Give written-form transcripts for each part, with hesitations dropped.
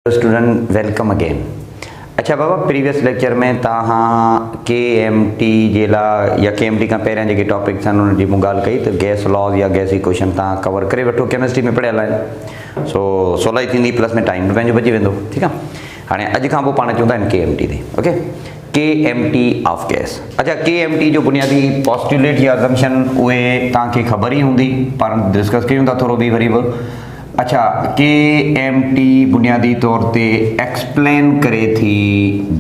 Student welcome again. अच्छा बाबा, previous lecture में तहाँ KMT जेला या KMT का पहिरियां जेके टॉपिक्स आहिनि उन जी मूं ॻाल्हि कई त गैस लॉज या गैस इक्वेशन तव्हां कवर करे वठो, केमिस्ट्री में पढ़ियल आहिनि। सो सवलाई थींदी, प्लस में टाइम पंहिंजो बची वेंदो। ठीकु आहे, हाणे अॼु खां पोइ पाण चवंदा आहिनि KMT ते। Okay, KMT of gas. अच्छा, KMT जो बुनियादी पॉस्टुलेट या असम्पशन उहे तव्हांखे ख़बर ई हूंदी, पर डिस्कस कयूं था थोरो बि वरी बि। अच्छा, KMT बुनियादी तौर ते एक्सप्लेन करे थी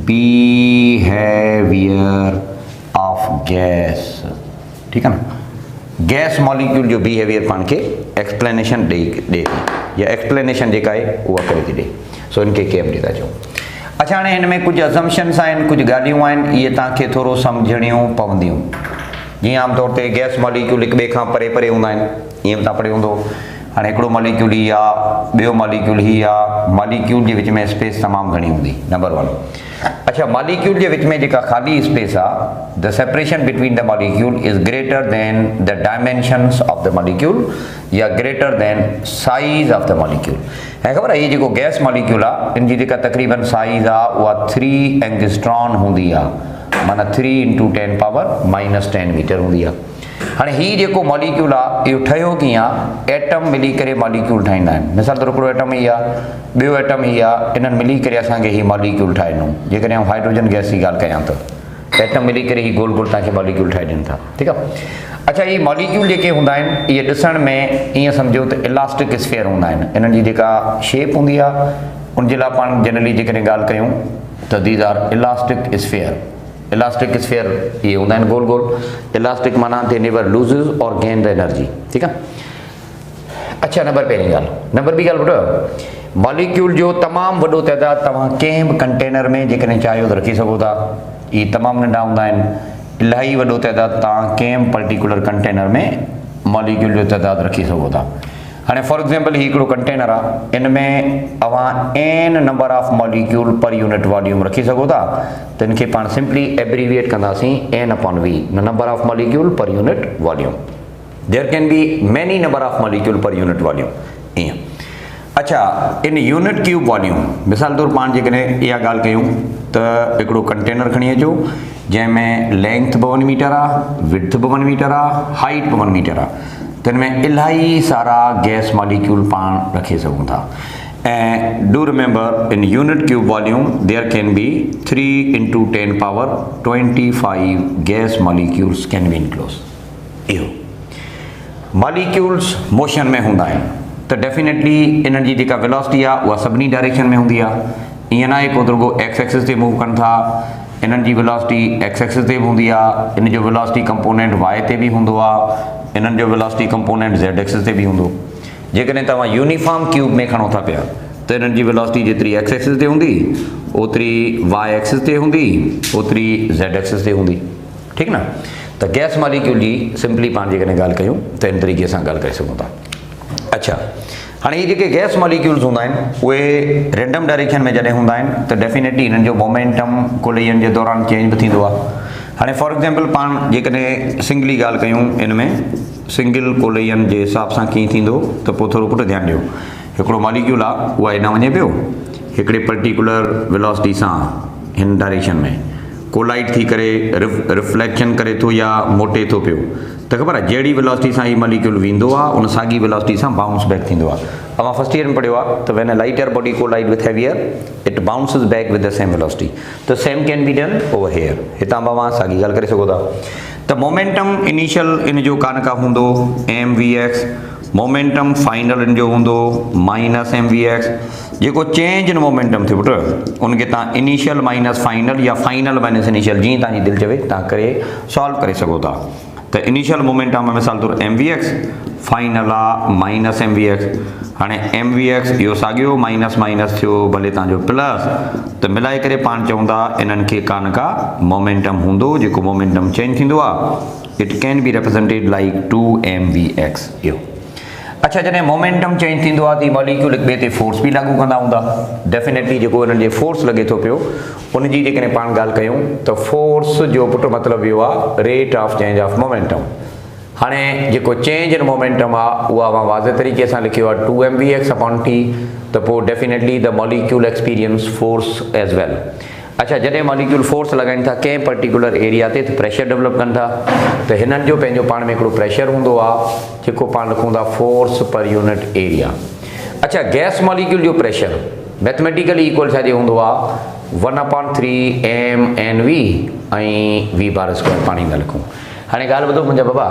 बिहेवियर ऑफ गैस। ठीकु आहे न, गैस मॉलिक्यूल जो बिहेवियर पाण खे एक्सप्लेनेशन ॾे थी, या एक्सप्लेनेशन जेका आहे उहा करे थी ॾे। सो इनखे KMT था चऊं। अच्छा, हाणे हिन में कुझु असम्पशन्स आहिनि, कुझु ॻाल्हियूं आहिनि, इहे तव्हांखे थोरो सम्झणियूं पवंदियूं। जीअं आमतौर ते गैस मॉलिक्यूल हिक ॿिए खां परे परे हूंदा आहिनि, ईअं तव्हां पढ़ियो हूंदो। हाणे हिकिड़ो मॉलिक्यूल ही आहे, ॿियो मॉलिक्यूल ही आहे, मॉलिक्यूल जे विच में स्पेस तमामु घणी हूंदी, नंबर वन। अच्छा, मॉलिक्यूल जे विच में जेका ख़ाली स्पेस आहे, the separation between the molecule is greater than the dimensions of the molecule या greater than size of the molecule. ऐं ख़बर आहे, इहे जेको गैस मॉलिक्यूल आहे इन जी जेका तक़रीबन साइज़ आहे उहा 3 एंगस्ट्रॉन हूंदी आहे, माना 3 × 10⁻⁻10 मीटर हूंदी आहे। हाणे हीउ जेको मॉलिक्यूल आहे इहो ठहियो कीअं आहे, एटम मिली करे मॉलिक्यूल ठाहींदा आहिनि। मिसाल तौर हिकिड़ो एटम ही आहे, ॿियो एटम ही आहे, इन्हनि मिली करे असांखे हीउ मॉलिक्यूल ठाहे ॾिनो। जेकॾहिं आउं हाइड्रोजन गैस जी ॻाल्हि कयां त एटम मिली करे हीउ गोल गोल तव्हांखे मॉलिक्यूल ठाहे ॾियनि था। ठीकु आहे। अच्छा, इहे मॉलिक्यूल जेके हूंदा आहिनि इहे ॾिसण में ईअं सम्झो त इलास्टिक स्फीयर हूंदा आहिनि। इन्हनि जी जेका शेप हूंदी आहे उनजे लाइ पाण जनरली जेकॾहिं ॻाल्हि कयूं त these are elastic sphere. Elastic sphere ये हूंदा आहिनि गोल गोल। इलास्टिक माना दे नेवर लूज़िस और गेन द एनर्जी। ठीकु आहे। अच्छा, नंबर पहिरीं ॻाल्हि। नंबर ॿी ॻाल्हि ॿुधो, मॉलिक्यूल जो तमामु वॾो तइदादु तव्हां कंहिं बि कंटेनर में जेकॾहिं चाहियो त रखी सघो था। इहे तमामु नंढा हूंदा आहिनि। इलाही वॾो तइदादु तव्हां कंहिं बि पर्टिकुलर कंटेनर में मॉलिक्यूल जो तइदादु रखी सघो था। हाणे फॉर एग्ज़ाम्पल ही हिकिड़ो कंटेनर आहे, इन में तव्हां n number of molecule per unit volume रखी सघो था। त इनखे पाण सिंपली एब्रीविएट कंदासीं n/v, number of molecule per unit volume. There can be many number of molecule per unit volume, ईअं। अच्छा, इन यूनिट क्यूब वॉल्यूम, मिसाल तौर पाण जेकॾहिं इहा ॻाल्हि कयूं त हिकिड़ो कंटेनर खणी अचो जंहिंमें लेंथ 52 मीटर आहे, विड्थ 52 मीटर आहे, हाइट 52 मीटर आहे। त हिन में इलाही सारा गैस मॉलिक्यूल पाण रखे सघूं था। ऐं do remember, in unit cube volume there can be 3 × 10⁻25 gas molecules can be enclose. इहो मॉलिक्यूल्स मोशन में हूंदा आहिनि त डेफिनेटली इन्हनि जी जेका वेलोसिटी आहे उहा सभिनी डायरेक्शन में हूंदी आहे। ईअं न आहे को रुगो एक्स एक्सिस ते मूव कनि था, इन्हनि जी वेलोसिटी एक्स एक्सिस ते बि हूंदी आहे, इन जो वेलोसिटी कंपोनेंट वाई ते बि हूंदो आहे, इन्हनि जो वेलोसिटी कंपोनेंट ज़ेड एक्सिस ते बि हूंदो। जेकॾहिं तव्हां यूनिफॉर्म क्यूब में खणो था पिया त इन्हनि जी वेलोसिटी जेतिरी एक्स एक्सिस ते हूंदी ओतिरी वाई एक्सिस ते हूंदी, ओतिरी ज़ेड एक्सिस ते हूंदी। ठीकु न। त गैस मॉलिक्यूल जी सिंपली पाण जेकॾहिं ॻाल्हि कयूं त इन तरीक़े सां ॻाल्हि करे सघूं था। अच्छा, हाणे इहे जेके गैस मॉलिक्यूल्स हूंदा आहिनि उहे रेंडम डायरेक्शन में जॾहिं हूंदा आहिनि त डेफिनेटली हिननि जो मोमेंटम कोलिजन जे दौरान चेंज बि थींदो आहे। हाणे फॉर एग्ज़ाम्पल पाण जेकॾहिं सिंगली ॻाल्हि कयूं, इन में सिंगल कोलिजन जे हिसाब सां कीअं थींदो त पोइ थोरो पुटु ध्यानु ॾियो। हिकिड़ो मॉलिक्यूल आहे उहा हेॾां वञे पियो हिकिड़े पर्टिकुलर वेलोसिटी सां हिन डायरेक्शन में, कोलाइड थी करे रिफ्लेक्शन करे थो या मोटे थो पियो। त ख़बर आहे जहिड़ी वेलोसिटी सां हीउ मॉलिक्यूल वेंदो आहे उन साॻी वेलोसिटी सां बाउंस बैक थींदो आहे। तव्हां फर्स्ट ईयर में पढ़ियो आहे त when a lighter body collide with heavier it bounces back with the same velocity. त same can be done over here. हितां तव्हां साॻी ॻाल्हि करे सघो था। त मोमेंटम इनिशियल इन जो कान का हूंदो mvx, मोमेंटम फाइनल इन जो हूंदो -mvx। जेको चेंज इन मोमेंटम थियो पुटु उनखे तव्हां इनिशियल माइनस फाइनल या फाइनल माइनस इनिशियल जीअं तव्हांजी दिलि चवे तव्हां करे सॉल्व करे सघो था। त इनिशियल मोमेंटम आहे मिसाल तौर mvx, फाइनल आहे -mvx। हाणे mvx इहो साॻियो माइनस माइनस थियो भले तव्हांजो प्लस, त मिलाए करे पाण चवंदा इन्हनि खे कान का मोमेंटम हूंदो जेको मोमेंटम चेंज थींदो आहे। It can be represented like 2mvx। इहो अच्छा, जॾहिं मोमेंटम चेंज थींदो आहे त मॉलिक्यूल हिक ॿिए ते फोर्स बि लागू कंदा हूंदा। डेफिनेटली जेको हिननि जे फोर्स लॻे थो पियो उनजी जेकॾहिं पाण ॻाल्हि कयूं त फोर्स जो पुटु मतिलबु इहो आहे rate of change of momentum. हाणे जेको चेंज इन मोमेंटम आहे उहा मां वाज़े तरीक़े सां लिखियो आहे 2mvx/t, त पोइ definitely the molecule experience force as well. अच्छा, जॾहिं मॉलिक्यूल फोर्स लॻाइनि था कंहिं पर्टिकुलर एरिया ते त प्रेशर डेवलप कनि था, त हिननि जो पंहिंजो पाण में हिकिड़ो प्रेशर हूंदो आहे जेको पाण लिखूं था फोर्स पर यूनिट एरिया। अच्छा, गैस मॉलिक्यूल जो प्रेशर मैथमेटिकली इक्वल छाजे हूंदो आहे 1/3 mNv ऐं v/2 पाणी था लिखूं। हाणे ॻाल्हि ॿुधो मुंहिंजा बाबा,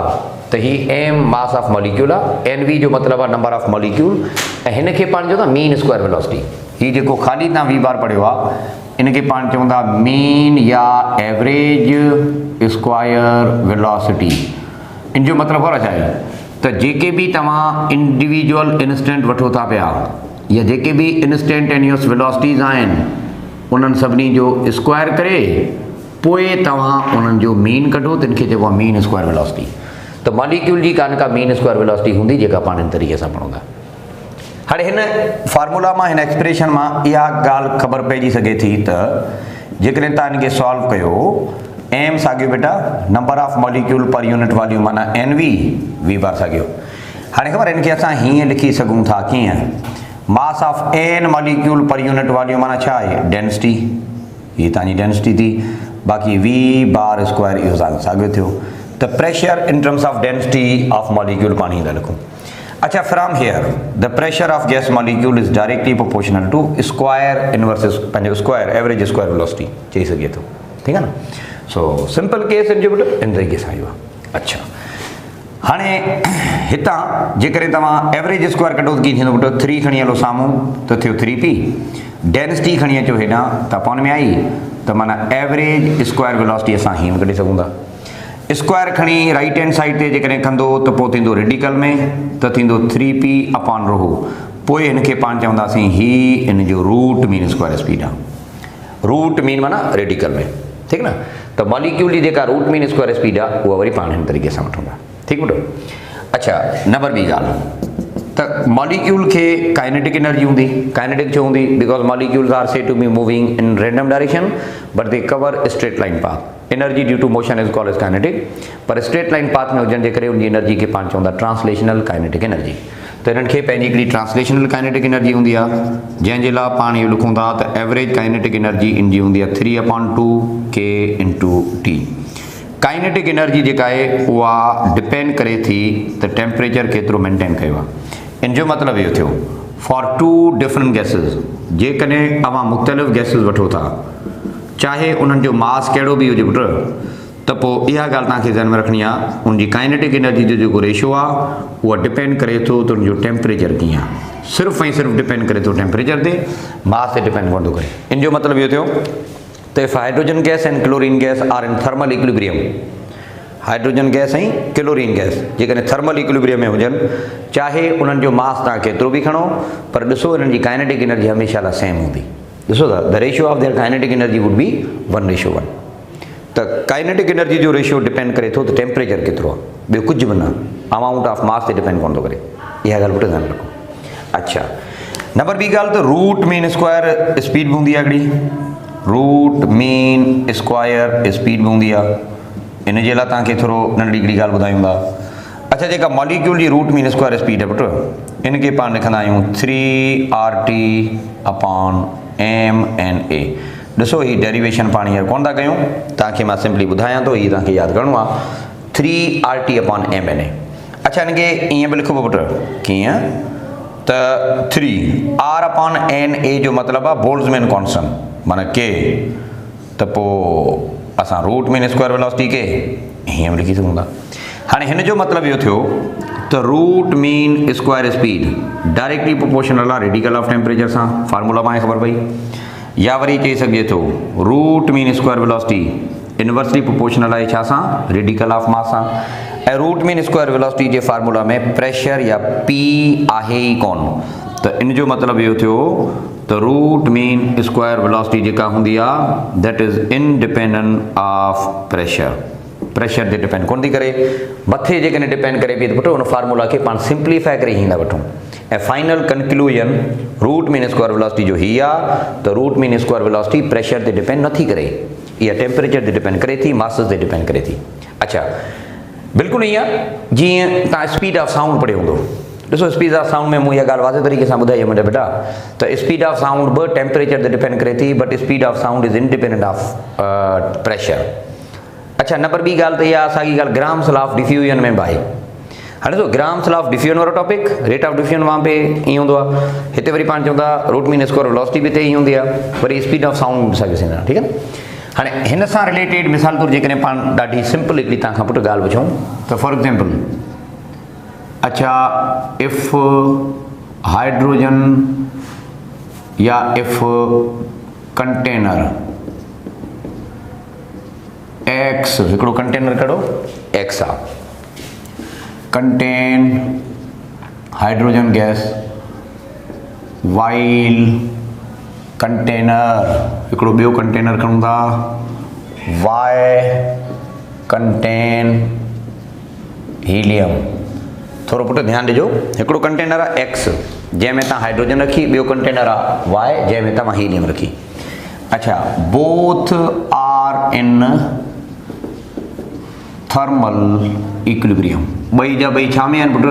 त हीउ m मास ऑफ मॉलिक्यूल आहे, Nv जो मतिलबु आहे नंबर ऑफ मॉलिक्यूल, ऐं हिन खे पाण चवंदा मीन स्क्वायर वेलोसिटी। हीउ जेको ख़ाली तव्हां v पढ़ियो आहे इनके पाण चवंदा मीन या एवरेज स्क्वायर वेलोसिटी। इन जो मतिलबु ख़बर छा आहे त जेके बि तव्हां इंडिविजुअल इंस्टेंट वठो था पिया या जेके बि इंस्टेंटेनियस वेलोसिटीज़ आहिनि उन्हनि सभिनी जो स्क्वायर करे पोइ तव्हां उन्हनि जो मीन कढो, तिन खे चइबो आहे मीन स्क्वायर वेलोसिटी। त मॉलिक्यूल जी का मीन स्क्वायर वेलोसिटी हूंदी जेका पाण इन तरीक़े सां पढ़ूं था। हाणे हिन फार्मूला मां, हिन एक्सप्रेशन मां इहा ॻाल्हि ख़बर पइजी सघे थी त जेकॾहिं तव्हां हिनखे सॉल्व कयो, m साॻियो बेटा number of molecule per unit volume माना Nv, v साॻियो। हाणे ख़बर हिनखे असां हीअं लिखी सघूं था कीअं, mass of n molecule per unit volume माना छा आहे डेंसिटी, हीअ तव्हांजी डेंसिटी थी, बाक़ी v/2 इहो साॻियो थियो। त pressure in terms of density of molecule पाण ई था लिखूं। अच्छा, from here the pressure of gas molecule is directly proportional to square inverse पंहिंजो स्क्वायर एवरेज स्क्वायर वेलोसिटी चई सघे थो, ठीकु आहे न। सो सिंपल केस इन जो बेटा इन तरीक़े सां इहो आहे। अच्छा, हाणे हितां जेकॾहिं तव्हां एवरेज स्क्वायर कढो त कीअं थींदो बेटा, 3 खणी हलो साम्हूं त थियो 3p, डेंसिटी खणी अचो हेॾां त पाण में आई, त माना एवरेज स्क्वायर वेलोसिटी असां हीअं कढी सघूं था। स्क्वायर खणी राइट हैंड साइड ते जेकॾहिं कंदो त पोइ थींदो रेडिकल में, त थींदो 3p/ρ। पोइ हिनखे पाण चवंदासीं ही इन जो रूट मीन स्क्वायर स्पीड आहे। रूट मीन माना रेडिकल में, ठीकु न। त मॉलिक्यूल जी जेका रूट मीन स्क्वायर स्पीड आहे उहा वरी पाण हिन तरीक़े सां वठूं था, ठीकु बेटो। अच्छा, नंबर ॿी ॻाल्हि त मॉलिक्यूल खे काइनेटिक एनर्जी हूंदी। काइनेटिक छो हूंदी? Because molecules are said to be moving in random direction but they cover straight line path. Energy due to motion is called as kinetic, पर स्ट्रेट लाइन पाथ में हुजण जे करे उनजी energy खे पाण चवंदा ट्रांसलेशनल काइनेटिक एनर्जी। त हिननि खे पंहिंजी हिकिड़ी ट्रांसलेशनल काइनेटिक एनर्जी हूंदी आहे, जंहिंजे लाइ पाण इहो लिखूं था त एवरेज काइनेटिक एनर्जी इन जी हूंदी आहे 3/2 k/t। काइनेटिक एनर्जी जेका आहे उहा डिपेंड करे थी त टेम्परेचर केतिरो मेंटेन कयो आहे। इन जो मतिलबु इहो थियो फॉर 2 डिफरेंट गैसिस, जेकॾहिं तव्हां मुख़्तलिफ़ गैसिस वठो था चाहे उन्हनि जो मास कहिड़ो बि हुजे पुटु, त पोइ इहा ॻाल्हि तव्हांखे ध्यान में रखणी आहे, उनजी काइनेटिक एनर्जी जो जेको रेशो आहे उहा डिपेंड करे थो त उनजो टेम्परेचर कीअं आहे। सिर्फ़ु ऐं सिर्फ़ु डिपेंड करे थो टेम्परेचर ते, मास ते डिपेंड कोन थो करे। इन जो मतिलबु इहो थियो त if hydrogen gas and chlorine gas are in thermal equilibrium, hydrogen gas ऐं क्लोरीन गैस जेकॾहिं थर्मल इक्विलिब्रियम में हुजनि, चाहे उन्हनि जो मास तव्हां केतिरो बि खणो, पर ॾिसो हिननि जी काइनेटिक एनर्जी हमेशह लाइ सेम हूंदी। ॾिसो था, the ratio of their kinetic energy would be 1:1। त काइनेटिक एनर्जी जो रेशियो डिपेंड करे थो त टेम्परेचर केतिरो आहे, ॿियो कुझु बि न, अमाउंट ऑफ मास ते डिपेंड कोन थो करे। इहा ॻाल्हि पुटु ध्यानु रखो। अच्छा, नंबर ॿी ॻाल्हि त रूट मीन स्क्वायर स्पीड बि हूंदी आहे हिकिड़ी, रूट मीन स्क्वायर स्पीड बि हूंदी आहे। इन जे लाइ तव्हांखे थोरो नंढड़ी हिकिड़ी ॻाल्हि ॿुधायूं था। अच्छा, जेका मॉलिक्यूल जी रूट मीन स्क्वायर स्पीड आहे पुटु, इनखे पाण लिखंदा आहियूं 3RT/mNa। ॾिसो ही डेरिवेशन पाण हींअर कोन था कयूं, तव्हांखे मां सिंपली ॿुधायां थो, हीअ तव्हांखे यादि करिणो आहे 3RT/mNa। अच्छा, हिनखे ईअं बि लिखिबो पुटु, कीअं त 3R/Na जो मतिलबु आहे बोल्ट्ज़मैन कॉन्स्टेंट माना के, त पोइ असां रूट मीन स्क्वायर वेलोसिटी के हीअं बि लिखी सघूं था। हाणे हिन जो मतिलबु इहो थियो त root mean square speed directly proportional आहे रेडिकल ऑफ टेम्परेचर सां, फार्मूला मां ख़बर पई। या वरी चई सघिजे थो root mean square velocity inversely proportional आहे छा सां, रेडिकल ऑफ मास सां। ऐं रूट मीन स्क्वायर वेलोसिटी जे फार्मूला में प्रेशर या पी आहे ई कोन, त इन जो मतिलबु इहो थियो त रूट मीन स्क्वायर वेलोसिटी जेका हूंदी आहे that is independent of pressure. Pressure ते डिपेंड कोन थी करे, मथे जेकॾहिं डिपेंड करे पई त पुटु उन फार्मूला खे पाण सिंप्लीफाई करे ईंदा वठूं। ऐं final conclusion root mean square velocity जो हीअ आहे त root mean square velocity pressure ते डिपेंड नथी करे, इहा टेम्परेचर ते डिपेंड करे थी, मास ते डिपेंड करे थी। अच्छा, बिल्कुलु ईअं जीअं तव्हां स्पीड ऑफ साउंड पढ़ियो हूंदो। ॾिसो स्पीड ऑफ साउंड में मूं इहा ॻाल्हि वाज़े तरीक़े सां ॿुधाई मुंहिंजा बेटा, त speed of sound be temperature ते डिपेंड करे थी, but speed of sound is independent of pressure. अच्छा, नंबर ॿी ॻाल्हि त इहा साॻी ॻाल्हि ग्राम्स लॉ ऑफ डिफ्यूजन में बि आहे। हाणे ॾिसो ग्राम्स लॉ ऑफ डिफ्यूजन वारो टॉपिक, रेट ऑफ डिफ्यूजन वहाँ पे ईअं हूंदो आहे, हिते वरी पाण चवंदा रूट मीन स्क्वायर वेलोसिटी बि हिते ई हूंदी आहे, वरी स्पीड ऑफ साउंड असांखे ॾिसंदा, ठीकु आहे। हाणे हिन सां रिलेटेड मिसाल तौरु जेकॾहिं पाण ॾाढी सिंपल हिकिड़ी तव्हां खां पुटु ॻाल्हि पुछूं त फॉर एग्जाम्पल, अच्छा इफ हाइड्रोजन या इफ कंटेनर एक्स, हिकिड़ो कंटेनर कहिड़ो एक्स आहे, contain hydrogen gas while container, हिकिड़ो ॿियो कंटेनर खणूं था वाई कंटेन हीलियम। थोरो पुटु ध्यानु ॾिजो, हिकिड़ो कंटेनर आहे एक्स जंहिंमें तव्हां हाइड्रोजन रखी, ॿियो कंटेनर आहे वाई जंहिंमें तव्हां हीलियम रखी। अच्छा, both are in thermal equilibrium, ॿई जा ॿई छा में आहिनि पुटु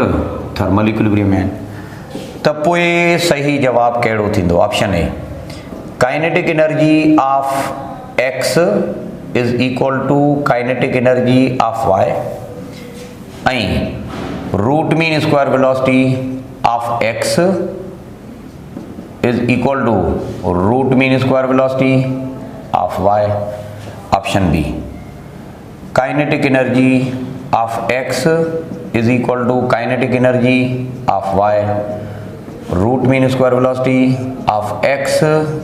थर्मल इक्विलिब्रियम में आहिनि। त पोइ सही जवाबु कहिड़ो थींदो? Option A, kinetic energy of X is equal to kinetic energy of Y, ऐं root mean square velocity of X is equal to root mean square velocity of Y. Option B, kinetic energy of X is equal to kinetic energy of Y, root mean square velocity of X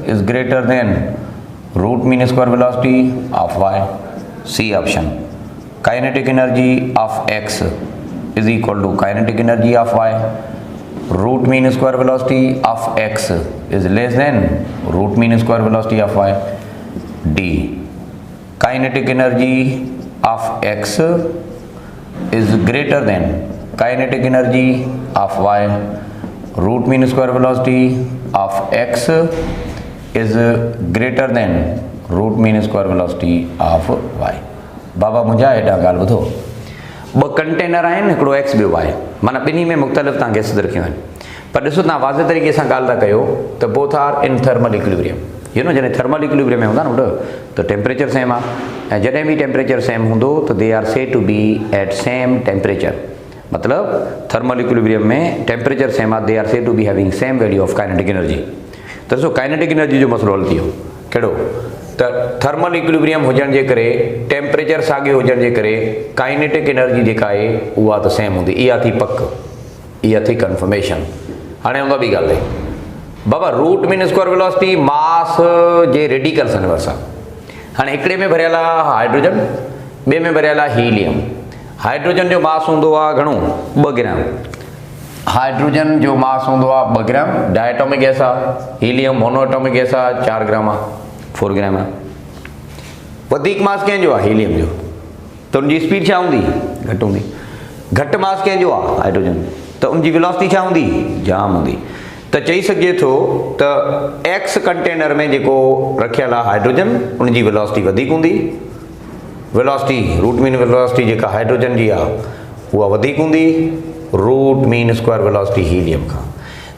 is greater than root mean square velocity of Y. C option, kinetic energy of X is equal to kinetic energy of Y, root mean square velocity of X is less than root mean square velocity of Y. D, kinetic energy of x is greater than kinetic energy of y, root mean square velocity of x is greater than root mean square velocity of y। बाबा मुंहिंजा हेॾा ॻाल्हि ॿुधो, ॿ container आहिनि, हिकिड़ो x ॿियो Y, माना ॿिन्ही में मुख़्तलिफ़ तव्हां गैसिस रखियूं आहिनि, पर ॾिसो तव्हां वाज़े तरीक़े सां ॻाल्हि था कयो त both are in thermal equilibrium. You know जॾहिं थर्मल इक्विलिब्रियम में हूंदा न त टेम्परेचर सेम आहे, ऐं जॾहिं बि टेम्परेचर सेम हूंदो त they are said to be at same temperature, मतिलबु थर्मल इक्विलिब्रियम में टेम्परेचर सेम आहे, they are said to be having same value of kinetic energy. त ॾिसो काइनेटिक एनर्जी जो मसलो हल थी वियो, कहिड़ो त थर्मल इक्विलिब्रियम हुजण जे करे, टेम्परेचर साॻियो हुजण जे करे काइनेटिक एनर्जी जेका आहे उहा त सेम हूंदी। इहा थी पक, इहा थी कंफर्मेशन। हाणे हूंदा ॿी ॻाल्हि ते बाबा root mean square velocity mass जे रेडिकल यूनिवर्स आहे। हाणे हिकिड़े में भरियल आहे हाइड्रोजन, ॿिए में भरियल आहे हीलियम। हाइड्रोजन जो मास हूंदो आहे घणो 2 ग्राम, हाइड्रोजन जो मास हूंदो आहे 2 ग्राम, डायटोमिक गैस आहे, हीलियम मोनोएटोमिक गैस आहे 4 ग्राम आहे, 4 ग्राम आहे। वधीक मास कंहिंजो आहे हीलियम जो, त उनजी स्पीड छा हूंदी घटि हूंदी। घटि मास कंहिंजो आहे हाइड्रोजन, त उनजी वेलोसिटी छा हूंदी जाम हूंदी। त चई सघिजे थो त एक्स कंटेनर में जेको रखियल आहे हाइड्रोजन उनजी वेलोसिटी वधीक हूंदी, वेलोसिटी रूट मीन वेलोसिटी जेका हाइड्रोजन जी आहे उहा वधीक हूंदी root mean square velocity helium खां।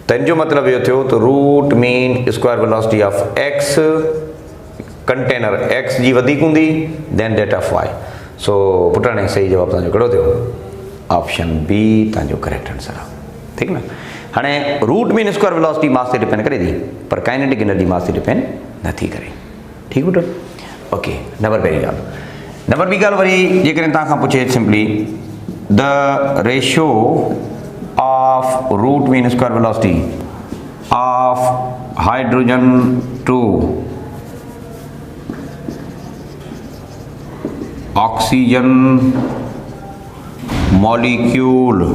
त इन जो मतिलबु इहो थियो त root mean square velocity of X container X जी वधीक हूंदी than that of Y. So put हाणे सही जवाबु तव्हांजो कहिड़ो थियो? ऑप्शन बी तव्हांजो करेक्ट आंसर आहे, ठीकु न। हाणे root mean square velocity mass ते डिपेंड करे थी, पर काइनेटिक एनर्जी मास ते डिपेंड नथी करे, ठीकु पुटु। ओके, नंबर पहिरीं ॻाल्हि। नंबर ॿी ॻाल्हि वरी जेकॾहिं तव्हां खां पुछे simply the ratio of root mean square velocity of hydrogen to oxygen molecule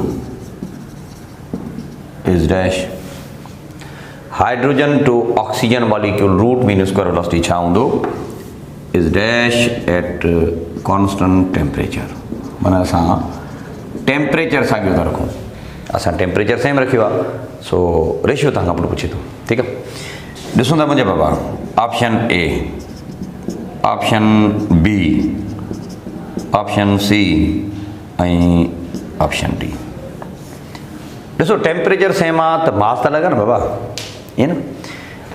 is dash। Hydrogen to oxygen molecule root mean square velocity छा हूंदो is dash at constant temperature। माना असां टेम्परेचर साॻियो था रखूं, असां टेम्परेचर सेम रखियो आहे, सो रेशियो तव्हां खां पुछे थो, ठीकु आहे। ॾिसूं था मुंहिंजा बाबा, option A, option B, option C option D. ॾिसो टेम्परेचर सेम आहे त मास त लॻा न बाबा, ईअं न।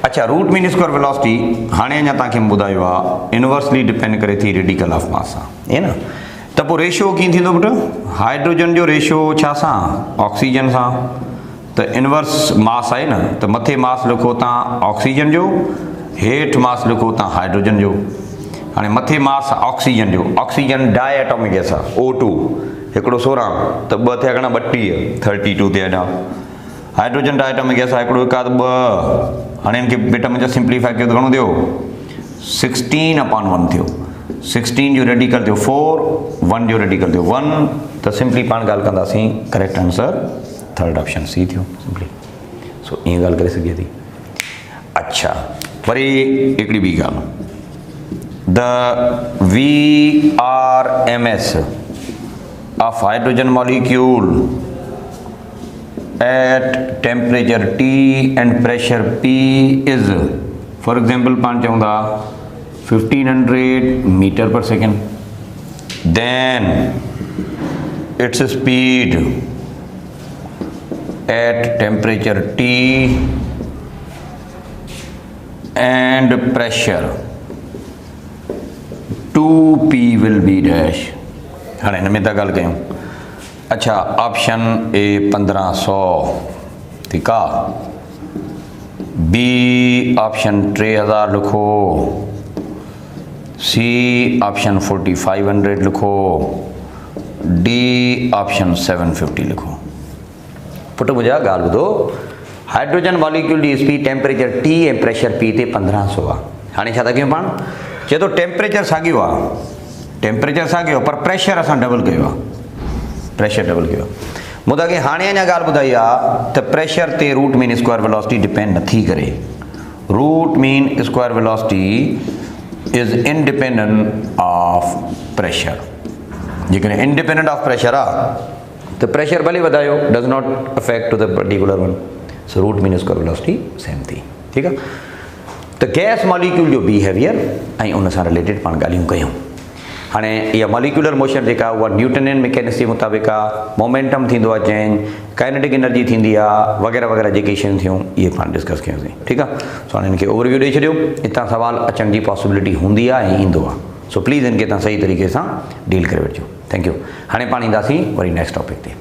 अच्छा, रूट मीन स्क्वायर वेलोसिटी हाणे अञा तव्हांखे ॿुधायो आहे इनवर्सली डिपेंड करे थी रेडिकल ऑफ मास सां, ईअं न। त पोइ रेशियो कीअं थींदो पुटु? हाइड्रोजन जो रेशियो छा सां? ऑक्सीजन सां। त इनवर्स मास आहे न, त मथे मास लिखो तव्हां ऑक्सीजन जो, हेठि मास लिखो तव्हां हाइड्रोजन जो। हाणे मथे मास ऑक्सीजन जो, ऑक्सीजन डाई एटॉमिक गैस आहे, O2 हिकिड़ो 16 त ॿ थिया घणा 32, 32 थिया हेॾा। हाइड्रोजन डाई एटॉमिक गैस आहे हिकिड़ो हिकु आहे त ॿ। हाणे हिनखे बेटा मुंहिंजा सिंप्लीफाई कयो त घणो थियो? 16/1 थियो। 16 जो रेडिकल थियो 4, 1 जो रेडिकल थियो 1, त सिंपली पाण ॻाल्हि कंदासीं correct answer third option C थियो सिंपली। सो ईअं ॻाल्हि करे सघे थी। अच्छा, वरी हिकिड़ी ॿी ॻाल्हि, the VRMS of hydrogen molecule at temperature T and pressure P is, for example पाण चऊं था 1500 meter per second, then its speed at temperature T and pressure 2P will be dash। हाणे हिन में था ॻाल्हि कयूं। अच्छा, ऑप्शन ए 1500, ठीकु आहे। बी ऑप्शन 3000 लिखो, सी ऑप्शन 4500 लिखो, डी ऑप्शन 750 लिखो। पुट मुंहिंजा ॻाल्हि ॿुधो, हाइड्रोजन मॉलिक्यूल जी स्पीड टेम्परेचर टी ऐं प्रेशर पी ते 1500 आहे। हाणे छा था कयूं पाण? चए थो टेम्परेचर साॻियो आहे, टेम्परेचर साॻियो पर प्रेशर असां डबल कयो आहे, प्रेशर डबल कयो। मूं तव्हांखे हाणे अञा ॻाल्हि ॿुधाई आहे त प्रेशर ते root mean square velocity depend नथी करे। Root mean square velocity is independent of pressure. जेकॾहिं इंडिपेंडेंट ऑफ प्रेशर आहे त प्रेशर भले वधायो, does not affect to the particular one. So root mean square velocity same थी, ठीकु आहे। त गैस मॉलिक्यूल जो बिहेवियर ऐं उन सां रिलेटेड पाण ॻाल्हियूं कयूं। हाणे इहा मॉलिक्यूलर मोशन जेका उहा न्यूटनियन मैकेनिक्स जे मुताबिक़ आहे, मोमेंटम थींदो आहे चेंज, काइनेटिक एनर्जी थींदी आहे, वग़ैरह वग़ैरह जेके शयूं थियूं इहे पाण डिस्कस कयोसीं, ठीकु आहे। सो हाणे हिनखे ओवरव्यू ॾेई छॾियो। हितां सुवाल अचण जी पॉसिबिलिटी हूंदी आहे ऐं ईंदो आहे। सो प्लीज़ हिनखे तव्हां सही तरीक़े सां डील करे वठिजो। Thank you. हाणे पाण ईंदासीं वरी नेक्स्ट टॉपिक ते।